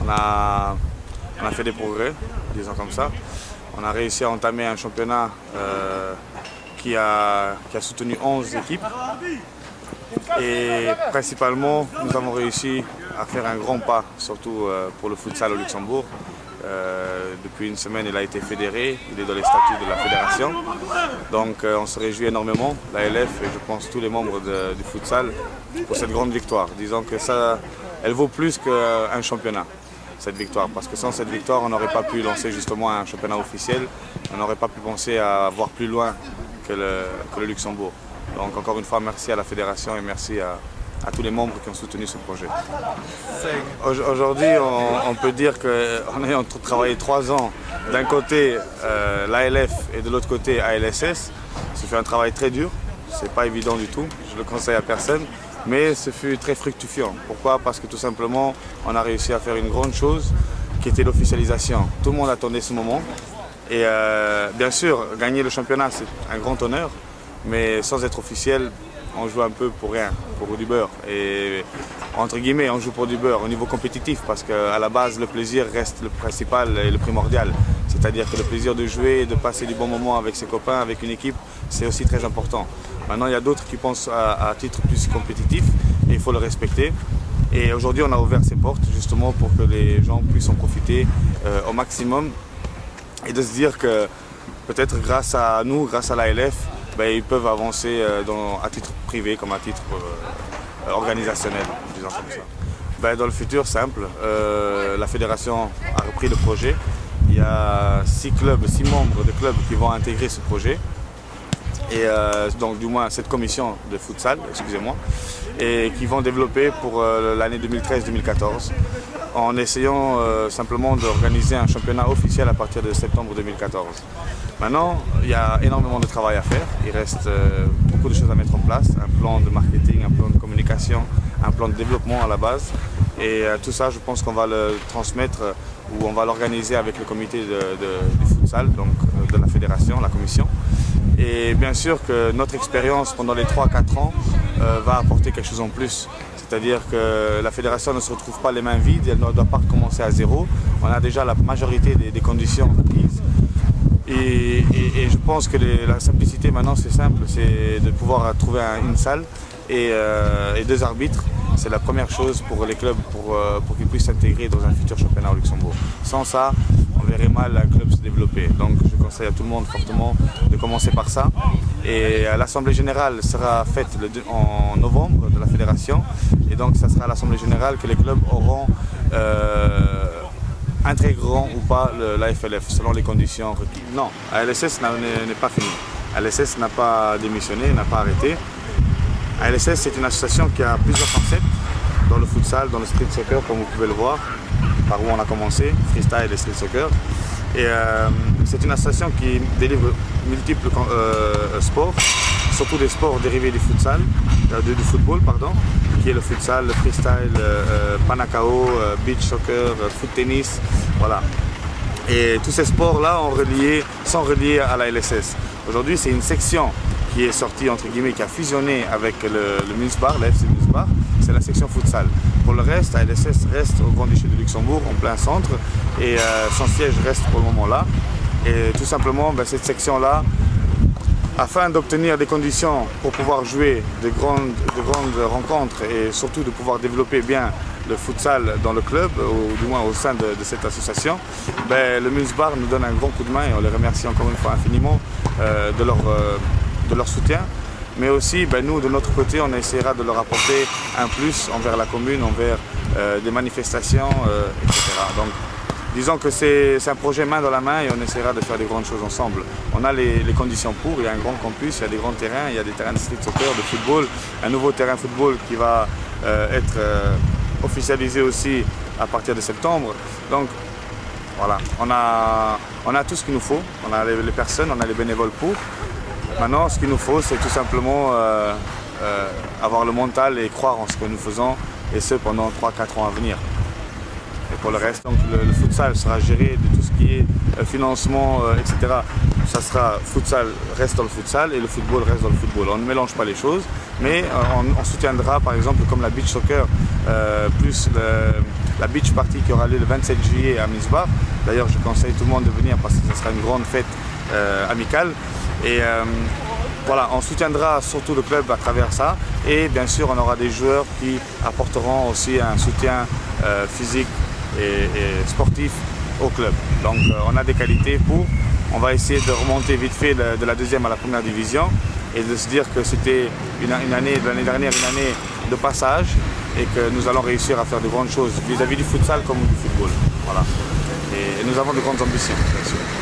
On a fait des progrès, disons comme ça. On a réussi à entamer un championnat qui a soutenu 11 équipes. Et principalement, nous avons réussi à faire un grand pas, surtout pour le futsal au Luxembourg. Depuis une semaine, il a été fédéré, il est dans les statuts de la fédération. Donc on se réjouit énormément, la LF et je pense tous les membres du futsal, pour cette grande victoire. Disons que ça, elle vaut plus qu'un championnat, cette victoire. Parce que sans cette victoire, on n'aurait pas pu lancer justement un championnat officiel. On n'aurait pas pu penser à voir plus loin que le Luxembourg. Donc encore une fois, merci à la fédération et merci à tous les membres qui ont soutenu ce projet. Aujourd'hui, on peut dire qu'en ayant travaillé 3 ans, d'un côté l'ALF et de l'autre côté ALSS, ça fait un travail très dur, c'est pas évident du tout, je le conseille à personne, mais ce fut très fructifiant. Pourquoi? Parce que tout simplement, on a réussi à faire une grande chose qui était l'officialisation. Tout le monde attendait ce moment et bien sûr, gagner le championnat c'est un grand honneur, mais sans être officiel, on joue un peu pour rien, pour du beurre. Et entre guillemets, on joue pour du beurre au niveau compétitif parce qu'à la base, le plaisir reste le principal et le primordial. C'est-à-dire que le plaisir de jouer, de passer du bon moment avec ses copains, avec une équipe, c'est aussi très important. Maintenant, il y a d'autres qui pensent à titre plus compétitif et il faut le respecter. Et aujourd'hui, on a ouvert ces portes justement pour que les gens puissent en profiter au maximum et de se dire que peut-être grâce à nous, grâce à l'ALF, ils peuvent avancer à titre privé comme à titre organisationnel, disons comme ça. Dans le futur, simple, la fédération a repris le projet. Il y a 6 membres de clubs qui vont intégrer ce projet. Et donc du moins cette commission de futsal, excusez-moi, et qui vont développer pour l'année 2013-2014 en essayant simplement d'organiser un championnat officiel à partir de septembre 2014. Maintenant, il y a énormément de travail à faire, il reste beaucoup de choses à mettre en place, un plan de marketing, un plan de communication, un plan de développement à la base. Et tout ça, je pense qu'on va le transmettre ou on va l'organiser avec le comité du futsal, donc de la fédération, la commission. Et bien sûr que notre expérience pendant les 3-4 ans va apporter quelque chose en plus. C'est-à-dire que la fédération ne se retrouve pas les mains vides, elle ne doit pas recommencer à zéro. On a déjà la majorité des conditions prises. Et je pense que la simplicité maintenant c'est simple, c'est de pouvoir trouver une salle et 2 arbitres. C'est la première chose pour les clubs pour qu'ils puissent s'intégrer dans un futur championnat au Luxembourg. Sans ça, on verrait mal un club se développer. Donc je conseille à tout le monde fortement de commencer par ça. Et l'Assemblée Générale sera faite en novembre de la Fédération. Et donc ça sera à l'Assemblée Générale que les clubs auront intégreront ou pas la FLF selon les conditions requises. Non, ALSS n'est pas fini. ALSS n'a pas démissionné, n'a pas arrêté. ALSS c'est une association qui a plusieurs concepts dans le futsal, dans le street soccer comme vous pouvez le voir, par où on a commencé, freestyle et street soccer. Et c'est une association qui délivre multiples sports, surtout des sports dérivés du futsal, du football pardon, qui est le futsal, le freestyle, panacao, beach soccer, foot tennis, voilà. Et tous ces sports-là sont reliés à la LSS. Aujourd'hui, c'est une section qui est sortie, entre guillemets, qui a fusionné avec le Mulsbar, la FC Mulsbar, c'est la section futsal. Pour le reste, la LSS reste au Grand Duché de Luxembourg, en plein centre, et son siège reste pour le moment là. Et tout simplement, cette section-là, afin d'obtenir des conditions pour pouvoir jouer de grandes rencontres et surtout de pouvoir développer bien le futsal dans le club, ou du moins au sein de cette association, le Mulsbar nous donne un grand coup de main et on les remercie encore une fois infiniment de leur soutien. Mais aussi, nous, de notre côté, on essaiera de leur apporter un plus envers la commune, envers des manifestations, etc. Donc, disons que c'est un projet main dans la main et on essaiera de faire des grandes choses ensemble. On a les conditions pour, il y a un grand campus, il y a des grands terrains, il y a des terrains de street soccer, de football, un nouveau terrain de football qui va être officialisé aussi à partir de septembre. Donc voilà, on a tout ce qu'il nous faut, on a les personnes, on a les bénévoles pour. Maintenant, ce qu'il nous faut, c'est tout simplement avoir le mental et croire en ce que nous faisons, et ce pendant 3-4 ans à venir. Et pour le reste, donc, le futsal sera géré de tout ce qui est financement, etc. Ça sera futsal reste dans le futsal et le football reste dans le football. On ne mélange pas les choses, mais on soutiendra par exemple comme la beach soccer, plus la beach party qui aura lieu le 27 juillet à Misbar. D'ailleurs, je conseille tout le monde de venir parce que ce sera une grande fête amicale. Et voilà, on soutiendra surtout le club à travers ça. Et bien sûr, on aura des joueurs qui apporteront aussi un soutien physique et sportif au club. Donc on a des qualités pour. On va essayer de remonter vite fait de la deuxième à la première division et de se dire que c'était une année, l'année dernière, une année de passage et que nous allons réussir à faire de grandes choses vis-à-vis du futsal comme du football. Voilà. Et nous avons de grandes ambitions, bien sûr.